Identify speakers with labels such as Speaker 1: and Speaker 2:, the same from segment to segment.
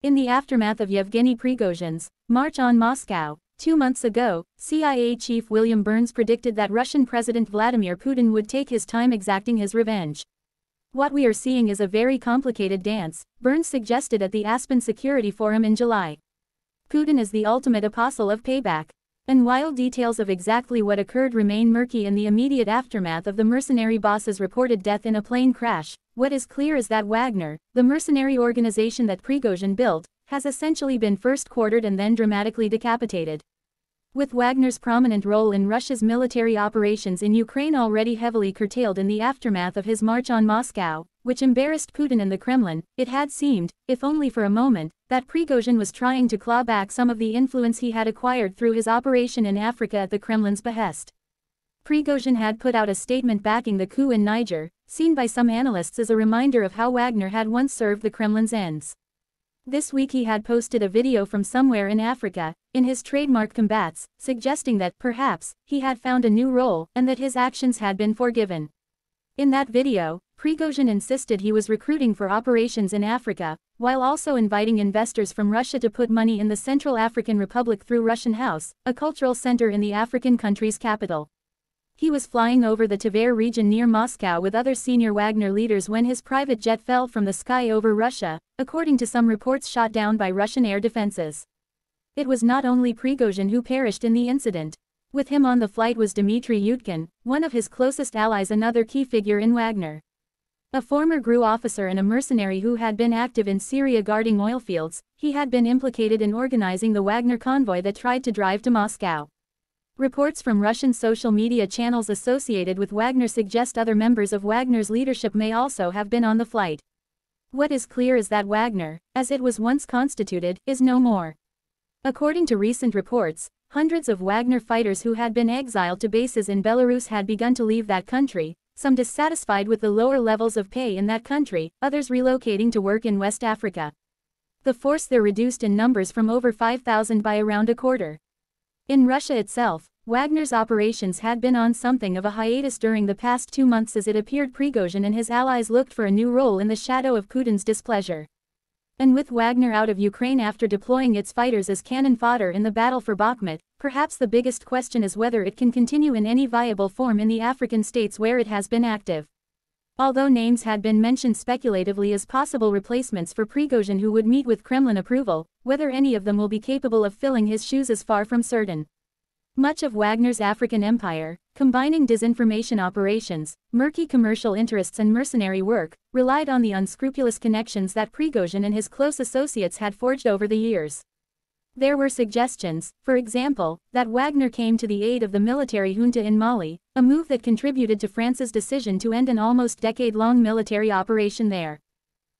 Speaker 1: In the aftermath of Yevgeny Prigozhin's march on Moscow, 2 months ago, CIA Chief William Burns predicted that Russian President Vladimir Putin would take his time exacting his revenge. What we are seeing is a very complicated dance, Burns suggested at the Aspen Security Forum in July. Putin is the ultimate apostle of payback. And while details of exactly what occurred remain murky in the immediate aftermath of the mercenary boss's reported death in a plane crash, what is clear is that Wagner, the mercenary organization that Prigozhin built, has essentially been first quartered and then dramatically decapitated. With Wagner's prominent role in Russia's military operations in Ukraine already heavily curtailed in the aftermath of his march on Moscow, which embarrassed Putin and the Kremlin, it had seemed, if only for a moment, that Prigozhin was trying to claw back some of the influence he had acquired through his operation in Africa at the Kremlin's behest. Prigozhin had put out a statement backing the coup in Niger, seen by some analysts as a reminder of how Wagner had once served the Kremlin's ends. This week he had posted a video from somewhere in Africa, in his trademark combats, suggesting that, perhaps, he had found a new role, and that his actions had been forgiven. In that video, Prigozhin insisted he was recruiting for operations in Africa, while also inviting investors from Russia to put money in the Central African Republic through Russian House, a cultural center in the African country's capital. He was flying over the Tver region near Moscow with other senior Wagner leaders when his private jet fell from the sky over Russia, according to some reports shot down by Russian air defenses. It was not only Prigozhin who perished in the incident. With him on the flight was Dmitry Yutkin, one of his closest allies, another key figure in Wagner. A former GRU officer and a mercenary who had been active in Syria guarding oil fields, he had been implicated in organizing the Wagner convoy that tried to drive to Moscow. Reports from Russian social media channels associated with Wagner suggest other members of Wagner's leadership may also have been on the flight. What is clear is that Wagner, as it was once constituted, is no more. According to recent reports, hundreds of Wagner fighters who had been exiled to bases in Belarus had begun to leave that country, some dissatisfied with the lower levels of pay in that country, others relocating to work in West Africa. The force there reduced in numbers from over 5,000 by around a quarter. In Russia itself, Wagner's operations had been on something of a hiatus during the past 2 months as it appeared Prigozhin and his allies looked for a new role in the shadow of Putin's displeasure. And with Wagner out of Ukraine after deploying its fighters as cannon fodder in the battle for Bakhmut, perhaps the biggest question is whether it can continue in any viable form in the African states where it has been active. Although names had been mentioned speculatively as possible replacements for Prigozhin who would meet with Kremlin approval, whether any of them will be capable of filling his shoes is far from certain. Much of Wagner's African empire, combining disinformation operations, murky commercial interests and mercenary work, relied on the unscrupulous connections that Prigozhin and his close associates had forged over the years. There were suggestions, for example, that Wagner came to the aid of the military junta in Mali, a move that contributed to France's decision to end an almost decade-long military operation there.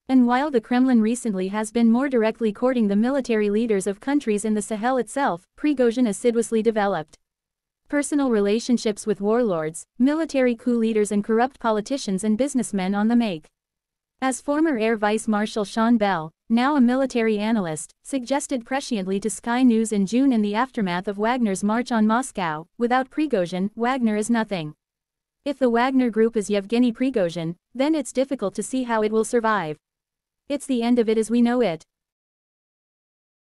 Speaker 1: And while the Kremlin recently has been more directly courting the military leaders of countries in the Sahel itself, Prigozhin assiduously developed personal relationships with warlords, military coup leaders and corrupt politicians and businessmen on the make. As former Air Vice Marshal Sean Bell, now a military analyst, suggested presciently to Sky News in June in the aftermath of Wagner's march on Moscow, without Prigozhin, Wagner is nothing. If the Wagner group is Yevgeny Prigozhin, then it's difficult to see how it will survive. It's the end of it as we know it.